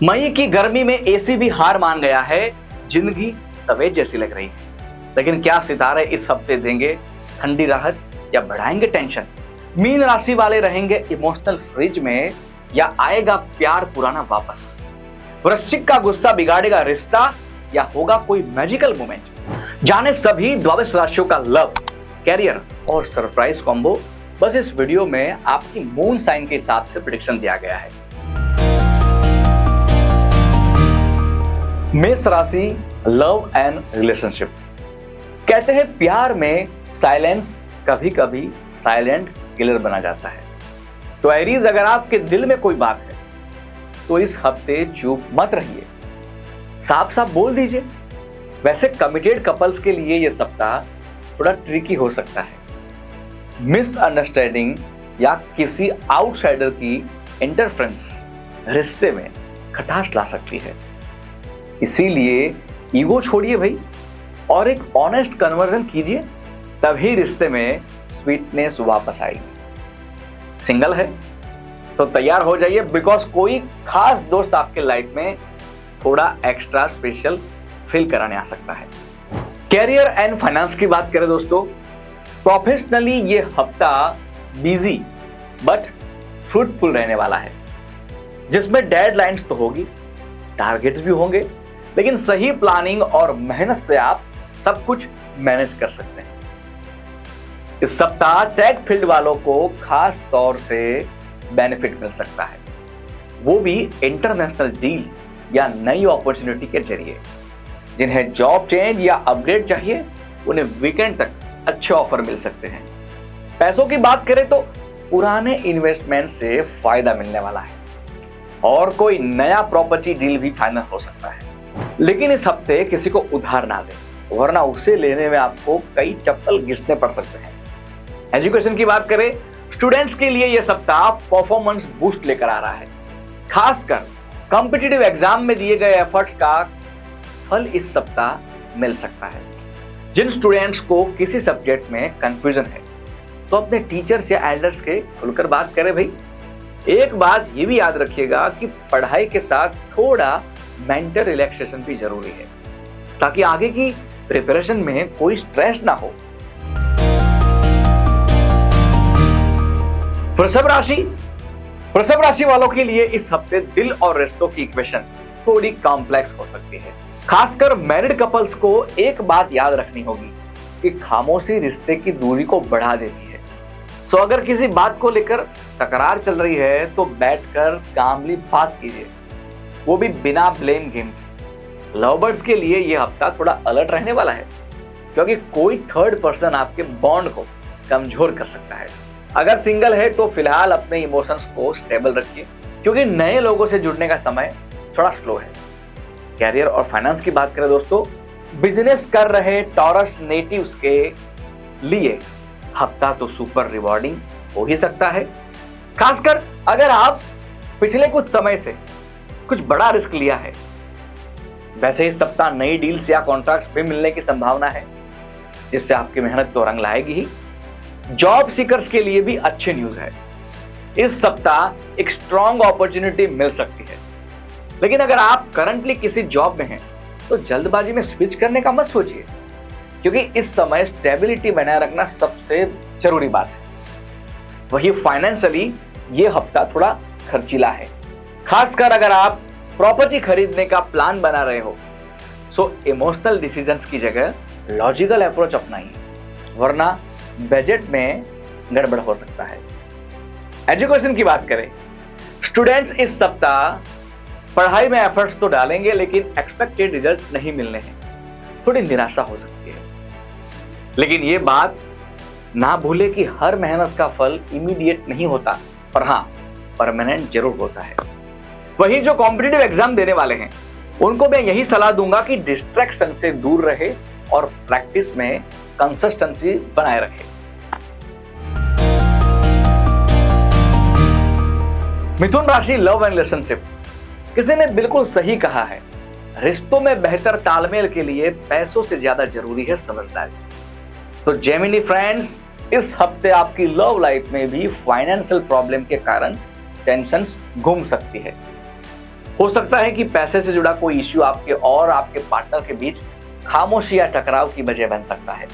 मई की गर्मी में एसी भी हार मान गया है, जिंदगी तवे जैसी लग रही है। लेकिन क्या सितारे इस हफ्ते देंगे ठंडी राहत या बढ़ाएंगे टेंशन? मीन राशि वाले रहेंगे इमोशनल फ्रिज में या आएगा प्यार पुराना वापस? वृश्चिक का गुस्सा बिगाड़ेगा रिश्ता या होगा कोई मैजिकल मोमेंट? जाने सभी द्वादश राशियों का लव, कैरियर और सरप्राइज कॉम्बो। बस इस वीडियो में आपकी मून साइन के हिसाब से प्रेडिक्शन दिया गया है। मेष राशि, लव एंड रिलेशनशिप। कहते हैं प्यार में साइलेंस कभी कभी साइलेंट किलर बना जाता है। तो एरीज, अगर आपके दिल में कोई बात है तो इस हफ्ते चुप मत रहिए, साफ साफ बोल दीजिए। वैसे कमिटेड कपल्स के लिए यह सप्ताह थोड़ा ट्रिकी हो सकता है। मिसअंडरस्टैंडिंग या किसी आउटसाइडर की इंटरफेरेंस रिश्ते में खटास ला सकती है। इसीलिए ईगो छोड़िए भाई और एक ऑनेस्ट कन्वर्जन कीजिए, तभी रिश्ते में स्वीटनेस वापस आएगी। सिंगल है तो तैयार हो जाइए, बिकॉज कोई खास दोस्त आपके लाइफ में थोड़ा एक्स्ट्रा स्पेशल फील कराने आ सकता है। कैरियर एंड फाइनेंस की बात करें दोस्तों, प्रोफेशनली ये हफ्ता बिजी बट फ्रूटफुल रहने वाला है, जिसमें डेडलाइंस तो होगी, टारगेट्स भी होंगे, लेकिन सही प्लानिंग और मेहनत से आप सब कुछ मैनेज कर सकते हैं। इस सप्ताह टेक फील्ड वालों को खास तौर से बेनिफिट मिल सकता है, वो भी इंटरनेशनल डील या नई अपॉर्चुनिटी के जरिए। जिन्हें जॉब चेंज या अपग्रेड चाहिए, उन्हें वीकेंड तक अच्छे ऑफर मिल सकते हैं। पैसों की बात करें तो पुराने इन्वेस्टमेंट से फायदा मिलने वाला है और कोई नया प्रॉपर्टी डील भी फाइनल हो सकता है। लेकिन इस हफ्ते किसी को उधार ना दें, वरना उसे लेने में आपको कई चप्पल घिसने पड़ सकते हैं। एजुकेशन की बात करें, स्टूडेंट्स के लिए यह सप्ताह परफॉर्मेंस बूस्ट लेकर आ रहा है। खासकर कॉम्पिटिटिव एग्जाम में दिए गए एफर्ट्स का फल इस सप्ताह मिल सकता है। जिन स्टूडेंट्स को किसी सब्जेक्ट में कंफ्यूजन है, तो अपने टीचर्स या एल्डर्स के खुलकर बात करें भाई। एक बात ये भी याद रखिएगा कि पढ़ाई के साथ थोड़ा मेंटल रिलैक्सेशन भी जरूरी है, ताकि आगे की प्रिपरेशन में कोई स्ट्रेस ना हो। वृषभ राशि वालों के लिए इस हफ्ते दिल और रिश्तों की इक्वेशन थोड़ी कॉम्प्लेक्स हो सकती है। खासकर मैरिड कपल्स को एक बात याद रखनी होगी कि खामोशी रिश्ते की दूरी को बढ़ा देती है। सो अगर किसी बात को लेकर तकरार चल रही है तो बैठकर कामली बात कीजिए, वो भी बिना ब्लेम गेम के। लवर्स के लिए यह हफ्ता थोड़ा अलर्ट रहने वाला है, क्योंकि कोई थर्ड पर्सन आपके बॉन्ड को कमजोर कर सकता है। अगर सिंगल है तो फिलहाल अपने इमोशंस को स्टेबल रखिए, क्योंकि नए लोगों से जुड़ने का समय थोड़ा स्लो है। कैरियर और फाइनेंस की बात करें दोस्तों, बिजनेस कर रहे टॉरस नेटिव्स के लिए हफ्ता तो सुपर रिवॉर्डिंग हो ही सकता है। खासकर अगर आप पिछले कुछ समय से कुछ बड़ा रिस्क लिया है। वैसे इस सप्ताह नई डील्स या कॉन्ट्रैक्ट्स भी मिलने की संभावना है, जिससे आपकी मेहनत तो रंग लाएगी ही। जॉब सीकर्स के लिए भी अच्छी न्यूज है। इस सप्ताह एक स्ट्रॉन्ग अपॉर्चुनिटी मिल सकती है, लेकिन अगर आप करंटली किसी जॉब में हैं तो जल्दबाजी में स्विच करने का मत सोचिए, क्योंकि इस समय स्टेबिलिटी बनाए रखना सबसे जरूरी बात है। वही फाइनेंशियली ये हफ्ता थोड़ा खर्चीला है, खासकर अगर आप प्रॉपर्टी खरीदने का प्लान बना रहे हो। सो इमोशनल डिसीजंस की जगह लॉजिकल अप्रोच अपनाइए, वरना बजट में गड़बड़ हो सकता है। एजुकेशन की बात करें, स्टूडेंट्स इस सप्ताह पढ़ाई में एफर्ट्स तो डालेंगे, लेकिन एक्सपेक्टेड रिजल्ट नहीं मिलने हैं, थोड़ी निराशा हो सकती है। लेकिन ये बात ना भूले कि हर मेहनत का फल इमीडिएट नहीं होता, पर हाँ परमानेंट जरूर होता है। वहीं जो कॉम्पिटिटिव एग्जाम देने वाले हैं, उनको मैं यही सलाह दूंगा कि डिस्ट्रैक्शन से दूर रहे और प्रैक्टिस में कंसिस्टेंसी बनाए रखें। मिथुन राशि, लव एंड रिलेशनशिप। किसी ने बिल्कुल सही कहा है, रिश्तों में बेहतर तालमेल के लिए पैसों से ज्यादा जरूरी है समझदारी। तो जेमिनी फ्रेंड्स, इस हफ्ते आपकी लव लाइफ में भी फाइनेंशियल प्रॉब्लम के कारण टेंशन घूम सकती है। हो सकता है कि पैसे से जुड़ा कोई इश्यू आपके और आपके पार्टनर के बीच खामोशी या टकराव की वजह बन सकता है।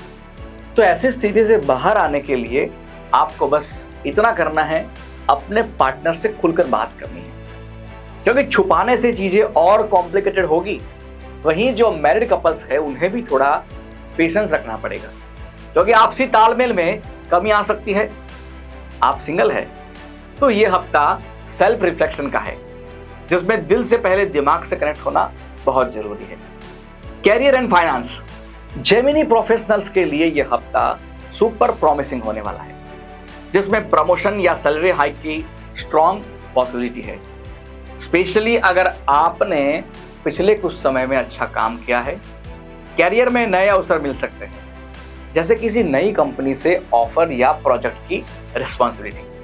तो ऐसी स्थिति से बाहर आने के लिए आपको बस इतना करना है, अपने पार्टनर से खुलकर बात करनी है, क्योंकि छुपाने से चीजें और कॉम्प्लिकेटेड होगी। वहीं जो मैरिड कपल्स है उन्हें भी थोड़ा पेशेंस रखना पड़ेगा, क्योंकि आपसी तालमेल में कमी आ सकती है। आप सिंगल है तो ये हफ्ता सेल्फ रिफ्लेक्शन का है, जिसमें दिल से पहले दिमाग से कनेक्ट होना बहुत जरूरी है। Career and finance, Gemini professionals के लिए यह हफ्ता सुपर प्रॉमिसिंग होने वाला है, जिसमें प्रमोशन या सैलरी हाइक की स्ट्रॉन्ग पॉसिबिलिटी है। स्पेशली अगर आपने पिछले कुछ समय में अच्छा काम किया है, कैरियर में नए अवसर मिल सकते हैं, जैसे किसी नई कंपनी से ऑफर या प्रोजेक्ट की रिस्पॉन्सिबिलिटी।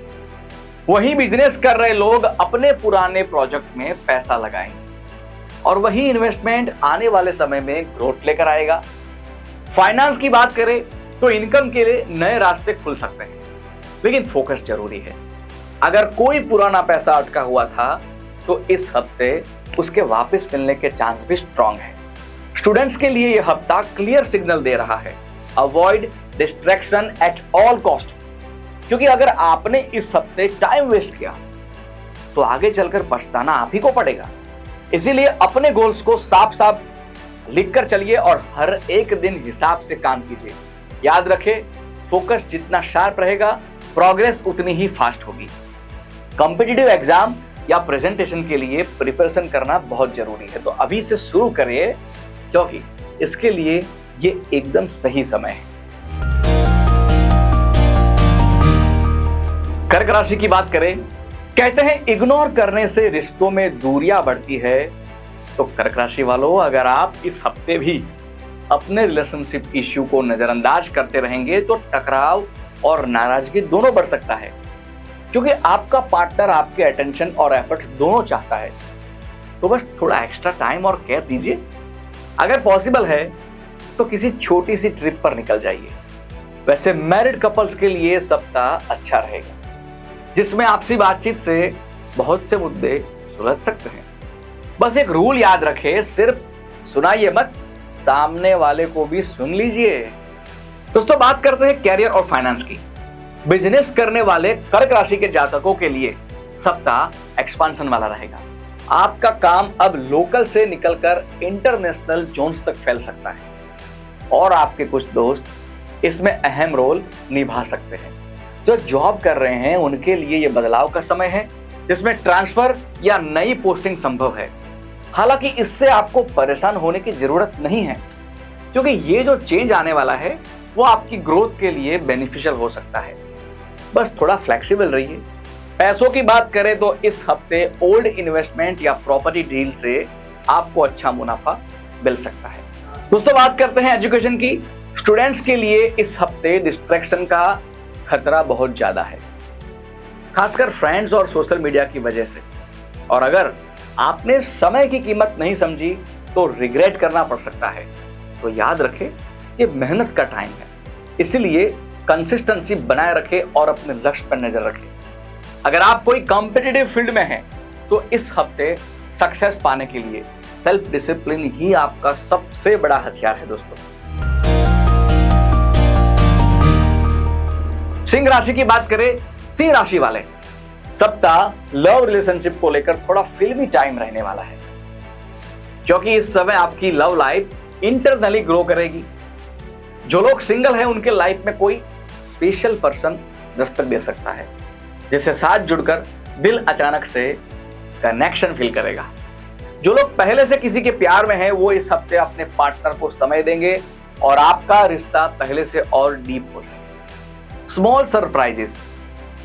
वहीं बिजनेस कर रहे लोग अपने पुराने प्रोजेक्ट में पैसा लगाएंगे और वही इन्वेस्टमेंट आने वाले समय में ग्रोथ लेकर आएगा। फाइनेंस की बात करें तो इनकम के लिए नए रास्ते खुल सकते हैं, लेकिन फोकस जरूरी है। अगर कोई पुराना पैसा अटका हुआ था तो इस हफ्ते उसके वापस मिलने के चांस भी स्ट्रॉन्ग है। स्टूडेंट्स के लिए यह हफ्ता क्लियर सिग्नल दे रहा है, avoid distraction at all cost, क्योंकि अगर आपने इस हफ्ते टाइम वेस्ट किया तो आगे चलकर पछताना आप ही को पड़ेगा। इसीलिए अपने गोल्स को साफ साफ लिखकर चलिए और हर एक दिन हिसाब से काम कीजिए। याद रखें, फोकस जितना शार्प रहेगा, प्रोग्रेस उतनी ही फास्ट होगी। कॉम्पिटिटिव एग्जाम या प्रेजेंटेशन के लिए प्रिपरेशन करना बहुत जरूरी है, तो अभी से शुरू करिए, क्योंकि इसके लिए ये एकदम सही समय है। कर्क राशि की बात करें, कहते हैं इग्नोर करने से रिश्तों में दूरियां बढ़ती है। तो कर्क राशि वालों, अगर आप इस हफ्ते भी अपने रिलेशनशिप इश्यू को नजरअंदाज करते रहेंगे तो टकराव और नाराजगी दोनों बढ़ सकता है, क्योंकि आपका पार्टनर आपके अटेंशन और एफर्ट्स दोनों चाहता है। तो बस थोड़ा एक्स्ट्रा टाइम और केयर दीजिए। अगर पॉसिबल है तो किसी छोटी सी ट्रिप पर निकल जाइए। वैसे मैरिड कपल्स के लिए सप्ताह अच्छा रहेगा, जिसमें आपसी बातचीत से बहुत से मुद्दे सुलझ सकते हैं। बस एक रूल याद रखें, सिर्फ सुनाइए मत, सामने वाले को भी सुन लीजिए। दोस्तों, बात करते हैं कैरियर और फाइनेंस की। बिजनेस करने वाले कर्क राशि के जातकों के लिए सप्ताह एक्सपांशन वाला रहेगा। आपका काम अब लोकल से निकलकर इंटरनेशनल जोन्स तक फैल सकता है और आपके कुछ दोस्त इसमें अहम रोल निभा सकते हैं। जो जॉब कर रहे हैं उनके लिए यह बदलाव का समय है, जिसमें ट्रांसफर या नई पोस्टिंग संभव है। हालांकि इससे आपको परेशान होने की जरूरत नहीं है, क्योंकि ये जो चेंज आने वाला है वो आपकी ग्रोथ के लिए बेनिफिशियल हो सकता है। बस थोड़ा फ्लेक्सिबल रहिए। पैसों की बात करें तो इस हफ्ते ओल्ड इन्वेस्टमेंट या प्रॉपर्टी डील से आपको अच्छा मुनाफा मिल सकता है। दोस्तों, बात करते हैं एजुकेशन की। स्टूडेंट्स के लिए इस हफ्ते डिस्ट्रैक्शन का खतरा बहुत ज्यादा है, खासकर फ्रेंड्स और सोशल मीडिया की वजह से। और अगर आपने समय की कीमत नहीं समझी तो रिग्रेट करना पड़ सकता है। तो याद रखें, ये मेहनत का टाइम है, इसलिए कंसिस्टेंसी बनाए रखें और अपने लक्ष्य पर नजर रखें। अगर आप कोई कॉम्पिटिटिव फील्ड में हैं तो इस हफ्ते सक्सेस पाने के लिए सेल्फ डिसिप्लिन ही आपका सबसे बड़ा हथियार है। दोस्तों, सिंह राशि की बात करें, सिंह राशि वाले सप्ताह लव रिलेशनशिप को लेकर थोड़ा फिल्मी टाइम रहने वाला है, क्योंकि इस समय आपकी लव लाइफ इंटरनली ग्रो करेगी। जो लोग सिंगल हैं उनके लाइफ में कोई स्पेशल पर्सन दस्तक दे सकता है, जिससे साथ जुड़कर दिल अचानक से कनेक्शन फील करेगा। जो लोग पहले से किसी के प्यार में हैं वो इस हफ्ते अपने पार्टनर को समय देंगे और आपका रिश्ता पहले से और डीप हो जाएगा। स्मॉल सरप्राइजेस,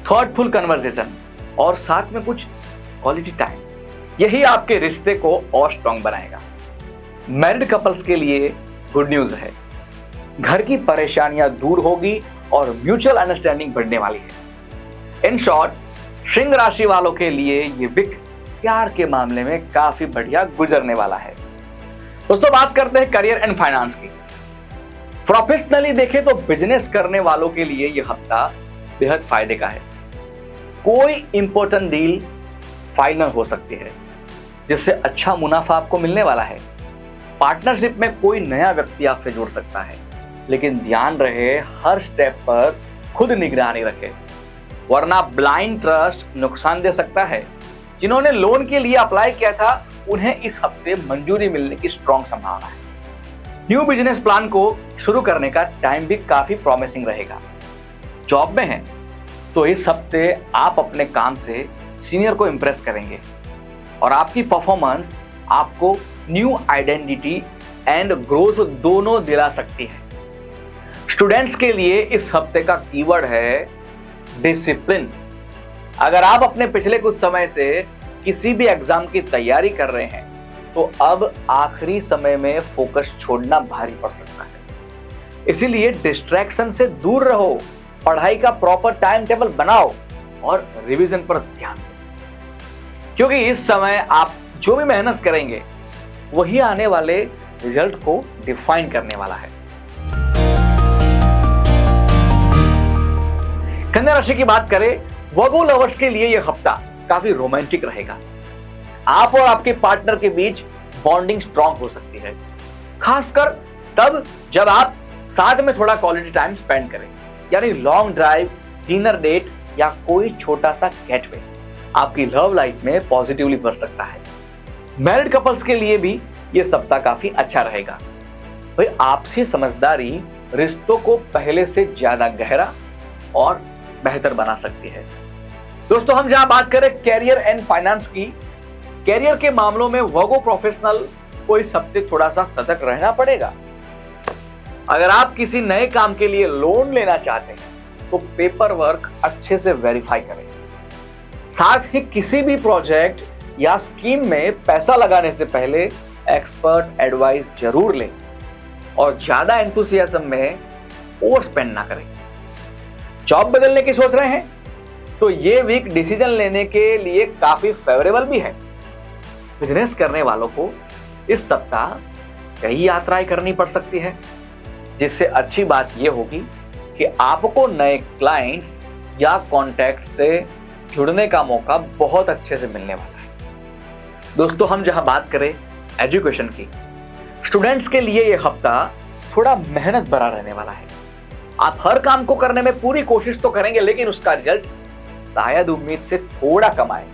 थॉटफुल कन्वर्सेशन और साथ में कुछ क्वालिटी टाइम, यही आपके रिश्ते को और स्ट्रॉन्ग बनाएगा। मैरिड कपल्स के लिए गुड न्यूज है, घर की परेशानियां दूर होगी और म्यूचुअल अंडरस्टैंडिंग बढ़ने वाली है। इन शॉर्ट, सिंह राशि वालों के लिए ये वीक प्यार के मामले में काफी बढ़िया गुजरने वाला है। दोस्तों, बात करते हैं करियर एंड फाइनेंस की। प्रोफेशनली देखें तो बिजनेस करने वालों के लिए यह हफ्ता बेहद फायदे का है। कोई इंपॉर्टेंट डील फाइनल हो सकती है। जिससे अच्छा मुनाफा आपको मिलने वाला है। पार्टनरशिप में कोई नया व्यक्ति आपसे जुड़ सकता है, लेकिन ध्यान रहे हर स्टेप पर खुद निगरानी रखें, वरना ब्लाइंड ट्रस्ट नुकसान दे सकता है। जिन्होंने लोन के लिए अप्लाई किया था उन्हें इस हफ्ते मंजूरी मिलने की स्ट्रॉन्ग संभावना है। न्यू बिजनेस प्लान को शुरू करने का टाइम भी काफी प्रॉमिसिंग रहेगा। जॉब में हैं तो इस हफ्ते आप अपने काम से सीनियर को इंप्रेस करेंगे और आपकी परफॉर्मेंस आपको न्यू आइडेंटिटी एंड ग्रोथ दोनों दिला सकती है। स्टूडेंट्स के लिए इस हफ्ते का कीवर्ड है डिसिप्लिन। अगर आप अपने पिछले कुछ समय से किसी भी एग्जाम की तैयारी कर रहे हैं तो अब आखिरी समय में फोकस छोड़ना भारी पड़ सकता है। इसीलिए डिस्ट्रैक्शन से दूर रहो, पढ़ाई का प्रॉपर टाइम टेबल बनाओ और रिवीजन पर ध्यान दो, क्योंकि इस समय आप जो भी मेहनत करेंगे वही आने वाले रिजल्ट को डिफाइन करने वाला है। कन्या राशि की बात करें, वर्गो लवर्स के लिए यह हफ्ता काफी रोमांटिक रहेगा। आप और आपके पार्टनर के बीच बॉन्डिंग स्ट्रांग हो सकती है, खासकर तब जब आप साथ में थोड़ा क्वालिटी टाइम स्पेंड करें, यानी लॉन्ग ड्राइव, डिनर डेट या कोई छोटा सा गेटवे आपकी लव लाइफ में पॉजिटिवली बढ़ सकता है। मैरिड कपल्स के लिए भी यह सप्ताह काफी अच्छा रहेगा। भाई आपसी समझदारी रिश्तों को पहले से ज्यादा गहरा और बेहतर बना सकती है। दोस्तों, हम जहां बात करें कैरियर एंड फाइनेंस की, कैरियर के मामलों में वर्गो प्रोफेशनल को इस हफ्ते थोड़ा सा सतर्क रहना पड़ेगा। अगर आप किसी नए काम के लिए लोन लेना चाहते हैं तो पेपर वर्क अच्छे से वेरीफाई करें। साथ ही किसी भी प्रोजेक्ट या स्कीम में पैसा लगाने से पहले एक्सपर्ट एडवाइस जरूर लें और ज्यादा एंथुसियाज्म में ओवर स्पेंड ना करें। जॉब बदलने की सोच रहे हैं तो ये वीक डिसीजन लेने के लिए काफी फेवरेबल भी है। बिजनेस करने वालों को इस सप्ताह कई यात्राएं करनी पड़ सकती है, जिससे अच्छी बात यह होगी कि आपको नए क्लाइंट या कॉन्टैक्ट से जुड़ने का मौका बहुत अच्छे से मिलने वाला है। दोस्तों, हम जहां बात करें एजुकेशन की, स्टूडेंट्स के लिए यह हफ्ता थोड़ा मेहनत भरा रहने वाला है। आप हर काम को करने में पूरी कोशिश तो करेंगे, लेकिन उसका रिजल्ट शायद उम्मीद से थोड़ा कम आए,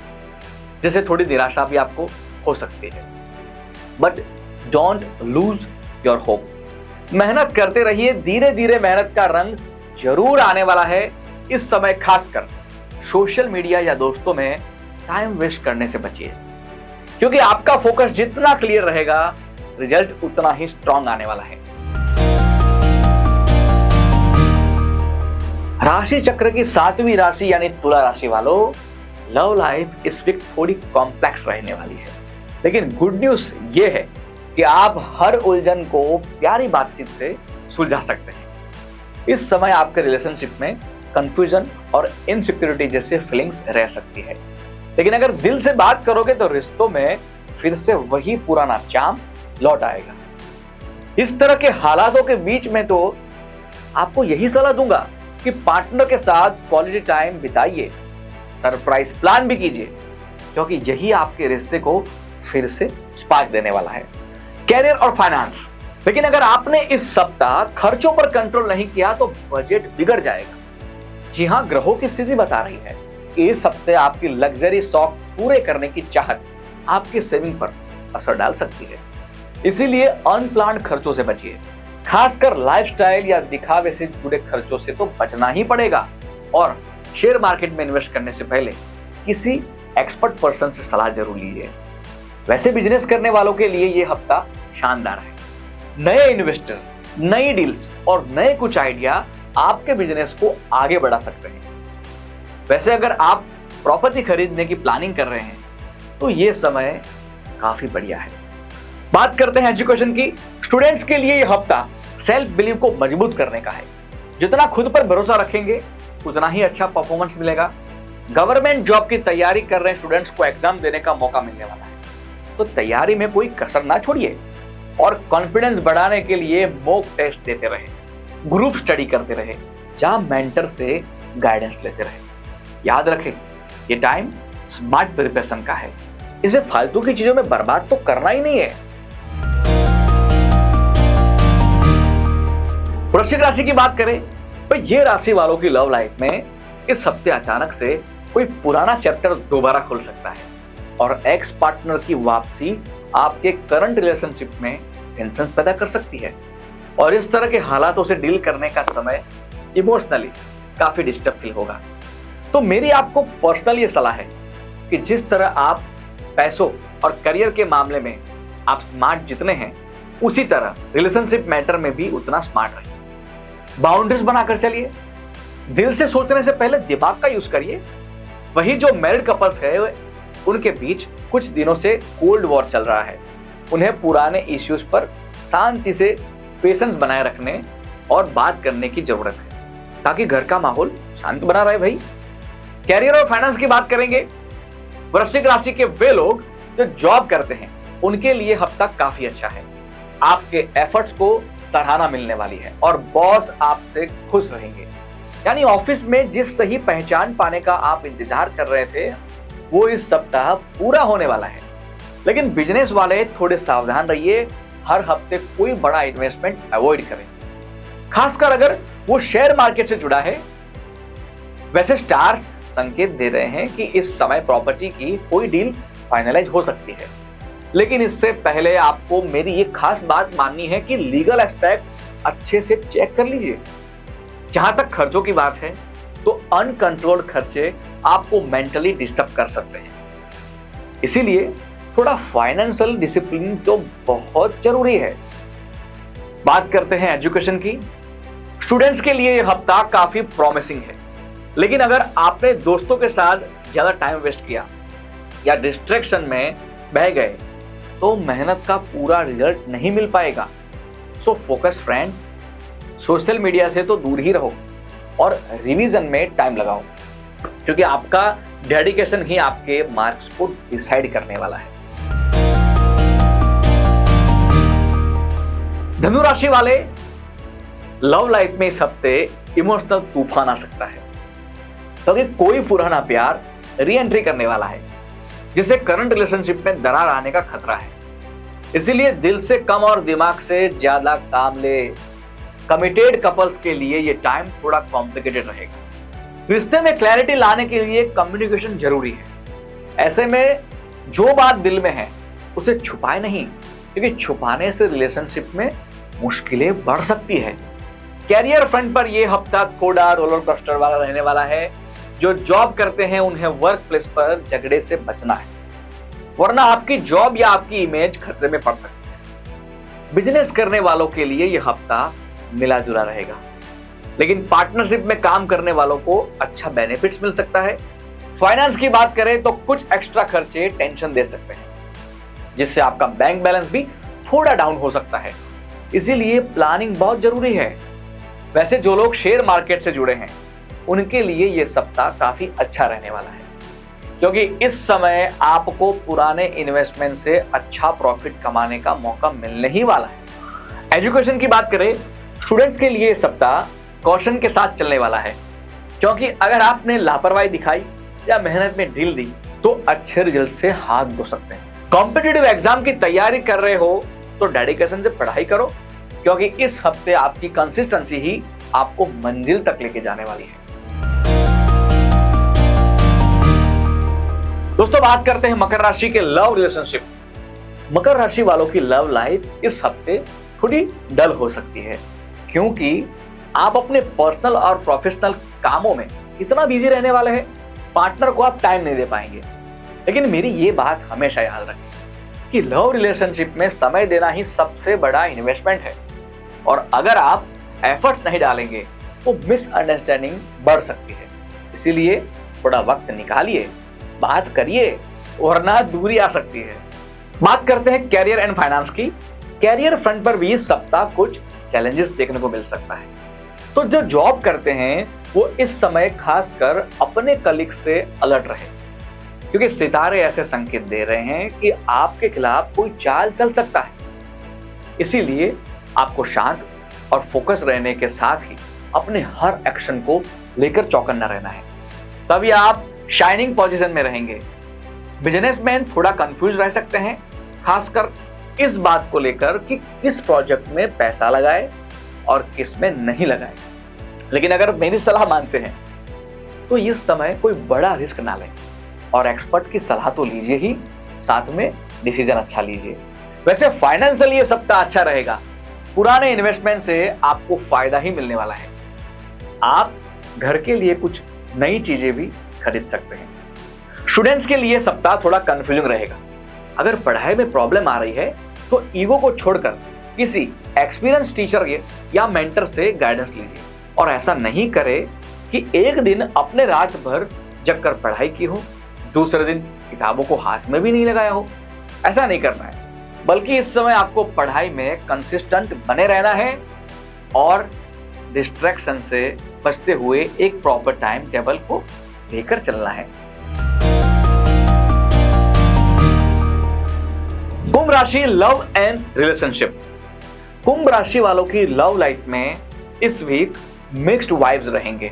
जिससे थोड़ी निराशा भी आपको हो सकती है। But don't lose your hope. मेहनत करते रहिए, धीरे धीरे मेहनत का रंग जरूर आने वाला है। इस समय खासकर सोशल मीडिया या दोस्तों में टाइम वेस्ट करने से बचिए, क्योंकि आपका फोकस जितना क्लियर रहेगा रिजल्ट उतना ही स्ट्रांग आने वाला है। राशि चक्र की 7वीं राशि यानी तुला राशि वालों, लव लाइफ इस वीक थोड़ी कॉम्प्लेक्स रहने वाली है, लेकिन गुड न्यूज ये है कि आप हर उलझन को प्यारी बातचीत से सुलझा सकते हैं। इस समय आपके रिलेशनशिप में कंफ्यूजन और इनसिक्योरिटी जैसी फीलिंग्स रह सकती है, लेकिन अगर दिल से बात करोगे तो रिश्तों में फिर से वही पुराना चार्म लौट आएगा। इस तरह के हालातों के बीच में तो आपको यही सलाह दूंगा कि पार्टनर के साथ क्वालिटी टाइम बिताइए, सरप्राइज प्लान भी कीजिए, क्योंकि यही आपके रिश्ते को फिर से स्पार्क देने वाला है। कैरियर और फाइनेंस, लेकिन अगर आपने इस सप्ताह खर्चों पर कंट्रोल नहीं किया तो बजट बिगड़ जाएगा। जी हाँ, ग्रहों की स्थिति बता रही है कि इस हफ्ते आपकी लग्जरी शौक पूरे करने की चाहत आपकी सेविंग पर असर डाल सकती है। इसीलिए अनप्लान्ड खर्चों से बचिए, खासकर लाइफस्टाइल या दिखावे से जुड़े खर्चों से तो बचना ही पड़ेगा। और शेयर मार्केट में इन्वेस्ट करने से पहले किसी एक्सपर्ट पर्सन से सलाह जरूर लीजिए। वैसे बिजनेस करने वालों के लिए यह हफ्ता शानदार है। नए इन्वेस्टर, नई डील्स और नए कुछ आइडिया आपके बिजनेस को आगे बढ़ा सकते हैं। वैसे अगर आप प्रॉपर्टी खरीदने की प्लानिंग कर रहे हैं तो यह समय काफी बढ़िया है। बात करते हैं एजुकेशन की। स्टूडेंट्स के लिए यह हफ्ता सेल्फ बिलीव को मजबूत करने का है। जितना खुद पर भरोसा रखेंगे उतना ही अच्छा परफॉर्मेंस मिलेगा। गवर्नमेंट जॉब की तैयारी कर रहे स्टूडेंट्स को एग्जाम देने का मौका मिलने वाला है, तो तैयारी में कोई कसर ना छोड़िए और कॉन्फिडेंस बढ़ाने के लिए मॉक टेस्ट देते रहे, ग्रुप स्टडी करते रहे, जहां मेंटर से गाइडेंस लेते रहे। याद रखें, ये टाइम स्मार्ट प्रिपरेशन का है, इसे फालतू की चीजों में बर्बाद तो करना ही नहीं है। वृश्चिक राशि की बात करें तो ये राशि वालों की लव लाइफ में इस हफ्ते अचानक से कोई पुराना चैप्टर दोबारा खुल सकता है और एक्स पार्टनर की वापसी आपके करंट रिलेशनशिप में टेंशन पैदा कर सकती है और इस तरह के हालातों से डील करने का समय इमोशनली काफी डिस्टर्ब फील होगा। तो मेरी आपको पर्सनल ये सलाह है कि जिस तरह आप पैसों और करियर के मामले में आप स्मार्ट जितने हैं, उसी तरह रिलेशनशिप मैटर में भी उतना स्मार्ट रहिए। बाउंड्रीज बनाकर चलिए, दिल से सोचने से पहले दिमाग का यूज करिए। वही जो मैरिड कपल्स है उनके बीच कुछ दिनों से कोल्ड वॉर चल रहा है, उन्हें पुराने इश्यूज पर शांति से पेशेंस बनाए रखने और बात करने की जरूरत है ताकि घर का माहौल शांत बना रहे। भाई, कैरियर और फाइनेंस की बात करेंगे। वृश्चिक राशि के वे लोग जो जॉब करते हैं उनके लिए हफ्ता काफी अच्छा है। आपके एफर्ट्स को सराहना मिलने वाली है और बॉस आपसे खुश रहेंगे। यानी ऑफिस में जिस सही पहचान पाने का आप इंतजार कर रहे थे वो इस सप्ताह पूरा होने वाला है। लेकिन बिजनेस वाले थोड़े सावधान रहिए, हर हफ्ते कोई बड़ा इन्वेस्टमेंट अवॉइड करें, खासकर अगर वो शेयर मार्केट से जुड़ा है। वैसे स्टार्स संकेत दे रहे हैं कि इस समय प्रॉपर्टी की कोई डील फाइनलाइज हो सकती है, लेकिन इससे पहले आपको मेरी ये खास बात माननी है कि लीगल एस्पेक्ट अच्छे से चेक कर लीजिए। जहां तक खर्चों की बात है तो अनकंट्रोल्ड खर्चे आपको मेंटली डिस्टर्ब कर सकते हैं, इसीलिए थोड़ा फाइनेंशियल डिसिप्लिन तो बहुत जरूरी है। बात करते हैं एजुकेशन की। स्टूडेंट्स के लिए यह हफ्ता काफी प्रॉमिसिंग है, लेकिन अगर आपने दोस्तों के साथ ज्यादा टाइम वेस्ट किया या डिस्ट्रैक्शन में बह गए तो मेहनत का पूरा रिजल्ट नहीं मिल पाएगा। So focus friend, social media से तो दूर ही रहो और रिवीजन में टाइम लगाओ, क्योंकि आपका डेडिकेशन ही आपके मार्क्स को डिसाइड करने वाला है। धनु राशि वाले लव लाइफ में इस हफ्ते इमोशनल तूफान आ सकता है, क्योंकि कोई पुराना प्यार री एंट्री करने वाला है जिसे करंट रिलेशनशिप में दरार आने का खतरा है। इसीलिए दिल से कम और दिमाग से ज्यादा काम ले। कमिटेड कपल्स के लिए ये टाइम थोड़ा कॉम्प्लिकेटेड रहेगा। रिश्ते में क्लैरिटी लाने के लिए कम्युनिकेशन जरूरी है। ऐसे में जो बात दिल में है उसे छुपाए नहीं, क्योंकि छुपाने से रिलेशनशिप में मुश्किलें बढ़ सकती है। कैरियर फ्रंट पर यह हफ्ता थोड़ा रोलर कोस्टर वाला रहने वाला है। जो जॉब करते हैं उन्हें वर्क प्लेस पर झगड़े से बचना है, वरना आपकी जॉब या आपकी इमेज खतरे में पड़ सकती है। बिजनेस करने वालों के लिए यह हफ्ता मिला जुला रहेगा, लेकिन पार्टनरशिप में काम करने वालों को अच्छा बेनिफिट्स मिल सकता है। फाइनेंस की बात करें तो कुछ एक्स्ट्रा खर्चे टेंशन दे सकते हैं, जिससे आपका बैंक बैलेंस भी थोड़ा डाउन हो सकता है। इसीलिए प्लानिंग बहुत जरूरी है। वैसे जो लोग शेयर मार्केट से जुड़े हैं उनके लिए यह सप्ताह काफी अच्छा रहने वाला है, क्योंकि इस समय आपको पुराने इन्वेस्टमेंट से अच्छा प्रॉफिट कमाने का मौका मिलने ही वाला है। एजुकेशन की बात करें, स्टूडेंट्स के लिए सप्ताह कॉशन के साथ चलने वाला है, क्योंकि अगर आपने लापरवाही दिखाई या मेहनत में ढील दी तो अच्छे रिजल्ट से हाथ धो सकते हैं। कॉम्पिटिटिव एग्जाम की तैयारी कर रहे हो तो डेडिकेशन से पढ़ाई करो, क्योंकि इस हफ्ते आपकी कंसिस्टेंसी ही आपको मंजिल तक लेके जाने वाली है। दोस्तों, बात करते हैं मकर राशि के लव रिलेशनशिप। मकर राशि वालों की लव लाइफ इस हफ्ते थोड़ी डल हो सकती है, क्योंकि आप अपने पर्सनल और प्रोफेशनल कामों में इतना बिजी रहने वाले हैं, पार्टनर को आप टाइम नहीं दे पाएंगे। लेकिन मेरी ये बात हमेशा याद रखें कि लव रिलेशनशिप में समय देना ही सबसे बड़ा इन्वेस्टमेंट है, और अगर आप एफर्ट्स नहीं डालेंगे तो मिसअंडरस्टैंडिंग बढ़ सकती है। इसीलिए थोड़ा वक्त निकालिए, बात करिए, वरना दूरी आ सकती है। बात करते हैं कैरियर एंड फाइनेंस की। कैरियर फ्रंट पर भी इस सप्ताह कुछ चैलेंजेस देखने को मिल सकता है। तो जो जॉब करते हैं वो इस समय खासकर अपने कलीग से अलर्ट रहे, क्योंकि सितारे ऐसे संकेत दे रहे हैं कि आपके खिलाफ कोई चाल चल सकता है। इसीलिए आपको शांत और फोकस रहने के साथ ही अपने हर एक्शन को लेकर चौकन्ना रहना है, तभी आप शाइनिंग पोजीशन में रहेंगे। बिजनेसमैन थोड़ा कंफ्यूज रह सकते हैं, खासकर इस बात को लेकर कि किस प्रोजेक्ट में पैसा लगाए और किस में नहीं लगाए। लेकिन अगर मेरी सलाह मानते हैं तो इस समय कोई बड़ा रिस्क ना लें और एक्सपर्ट की सलाह तो लीजिए ही, साथ में डिसीजन अच्छा लीजिए। वैसे फाइनेंशियल ये सप्ताह अच्छा रहेगा। पुराने इन्वेस्टमेंट से आपको फायदा ही मिलने वाला है। आप घर के लिए कुछ नई चीजें भी खरीद सकते हैं। स्टूडेंट्स के लिए सप्ताह थोड़ा कंफ्यूजिंग रहेगा। अगर पढ़ाई में प्रॉब्लम आ रही है तो ईगो को छोड़कर किसी एक्सपीरियंस टीचर या मेंटर से गाइडेंस लीजिए और ऐसा नहीं करें कि एक दिन अपने रात भर जगकर पढ़ाई की हो, दूसरे दिन किताबों को हाथ में भी नहीं लगाया हो। ऐसा नहीं करना है, बल्कि इस समय आपको पढ़ाई में कंसिस्टेंट बने रहना है और डिस्ट्रैक्शन से बचते हुए एक प्रॉपर टाइम टेबल को लेकर चलना है। कुंभ राशि लव एंड रिलेशनशिप। कुंभ राशि वालों की लव लाइफ में इस वीक मिक्स्ड वाइब्स रहेंगे।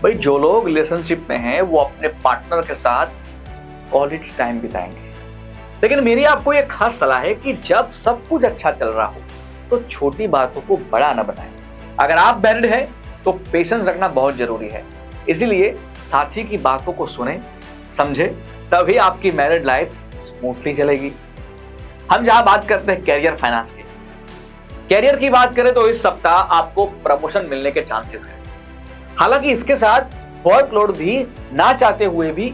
भाई जो लोग रिलेशनशिप में हैं वो अपने पार्टनर के साथ क्वालिटी टाइम बिताएंगे। लेकिन मेरी आपको एक खास सलाह है कि जब सब कुछ अच्छा चल रहा हो तो छोटी बातों को बड़ा न बनाएं। अगर आप मैरिड हैं तो पेशेंस रखना बहुत जरूरी है। इसीलिए साथी की बातों को सुने, समझे, तभी आपकी मैरिड लाइफ स्मूथली चलेगी। हम जहां बात करते हैं कैरियर फाइनेंस की, कैरियर की बात करें तो इस सप्ताह आपको प्रमोशन मिलने के चांसेस हैं। हालांकि इसके साथ वर्कलोड भी ना चाहते हुए भी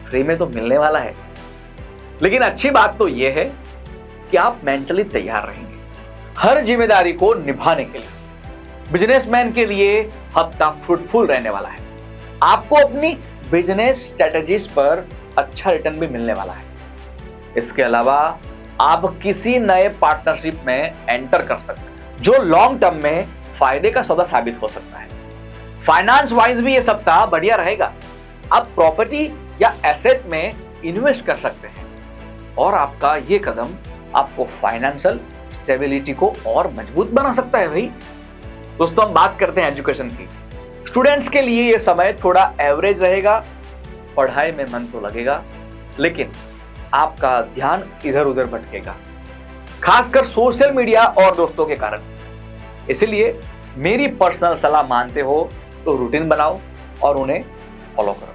फ्री में तो मिलने वाला है। लेकिन अच्छी बात तो यह है कि आप मेंटली तैयार रहेंगे हर जिम्मेदारी को निभाने के लिए। बिजनेसमैन के लिए हफ्ता फ्रूटफुल रहने वाला है। आपको अपनी बिजनेस स्ट्रेटजीज पर अच्छा रिटर्न भी मिलने वाला है। इसके अलावा आप किसी नए पार्टनरशिप में एंटर कर सकते हैं जो लॉन्ग टर्म में फायदे का सौदा साबित हो सकता है। फाइनेंस वाइज भी यह सप्ताह बढ़िया रहेगा। आप प्रॉपर्टी या एसेट में इन्वेस्ट कर सकते हैं और आपका ये कदम आपको फाइनेंशियल स्टेबिलिटी को और मजबूत बना सकता है। भाई दोस्तों, हम बात करते हैं एजुकेशन की। स्टूडेंट्स के लिए यह समय थोड़ा एवरेज रहेगा। पढ़ाई में मन तो लगेगा लेकिन आपका ध्यान इधर उधर भटकेगा, खासकर सोशल मीडिया और दोस्तों के कारण। इसलिए मेरी पर्सनल सलाह मानते हो तो रूटीन बनाओ और उन्हें फॉलो करो।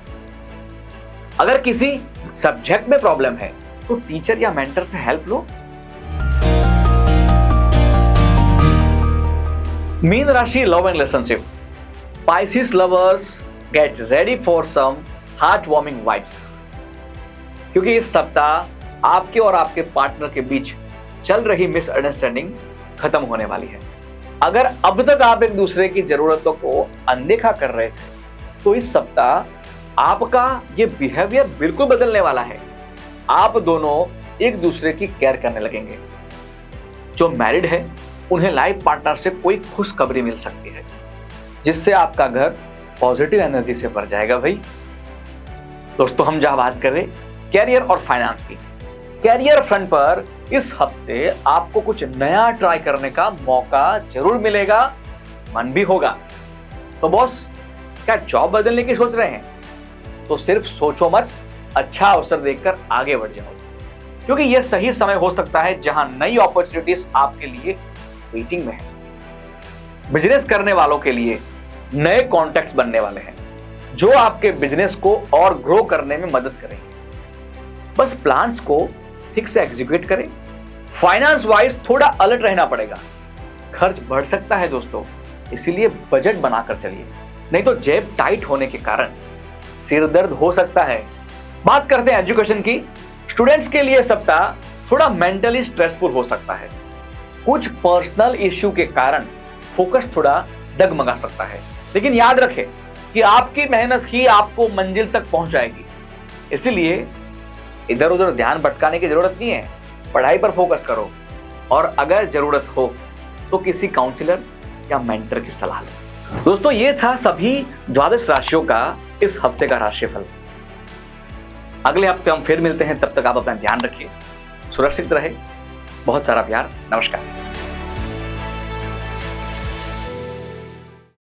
अगर किसी सब्जेक्ट में प्रॉब्लम है तो टीचर या मेंटर से हेल्प लो। मीन राशि love and relationship. Pisces lovers get ready for some heartwarming vibes, क्योंकि इस सप्ताह आपके और आपके पार्टनर के बीच चल रही मिसअंडरस्टैंडिंग खत्म होने वाली है। अगर अब तक आप एक दूसरे की जरूरतों को अनदेखा कर रहे थे तो इस सप्ताह आपका ये बिहेवियर बिल्कुल बदलने वाला है। आप दोनों एक दूसरे की केयर करने लगेंगे। जो मैरिड है उन्हें लाइफ पार्टनर से कोई खुशखबरी मिल सकती है जिससे आपका घर पॉजिटिव एनर्जी से भर जाएगा। भाई दोस्तों, हम जहां बात कर रहे कैरियर और फाइनेंस की, कैरियर फ्रंट पर इस हफ्ते आपको कुछ नया ट्राई करने का मौका जरूर मिलेगा, मन भी होगा। तो बॉस, क्या जॉब बदलने की सोच रहे हैं? तो सिर्फ सोचो मत, अच्छा अवसर देखकर आगे बढ़ जाओ, क्योंकि यह सही समय हो सकता है जहां नई अपॉर्चुनिटीज आपके लिए वेटिंग में है। बिजनेस करने वालों के लिए नए कॉन्टैक्ट्स बनने वाले हैं जो आपके बिजनेस को और ग्रो करने में मदद करेंगे। बस प्लान्स को ठीक से एग्जीक्यूट करें। फाइनेंस वाइज थोड़ा अलर्ट रहना पड़ेगा। खर्च बढ़ सकता है दोस्तों, इसीलिए बजट बनाकर चलिए, नहीं तो जेब टाइट होने के कारण सिर दर्द हो सकता है। बात करते हैं एजुकेशन की। स्टूडेंट्स के लिए सप्ताह थोड़ा मेंटली स्ट्रेसफुल हो सकता है। कुछ पर्सनल इश्यू के कारण फोकस थोड़ा डगमगा सकता है, लेकिन याद रखें कि आपकी मेहनत ही आपको मंजिल तक पहुंचाएगी। इसलिए इधर उधर ध्यान भटकाने की जरूरत नहीं है। पढ़ाई पर फोकस करो और अगर जरूरत हो तो किसी काउंसलर या मेंटर की सलाह लो। दोस्तों, ये था सभी 12 राशियों का इस हफ्ते का राशिफल। अगले हफ्ते हम फिर मिलते हैं। तब तक आप अपना ध्यान रखिए, सुरक्षित रहे। बहुत सारा प्यार। नमस्कार।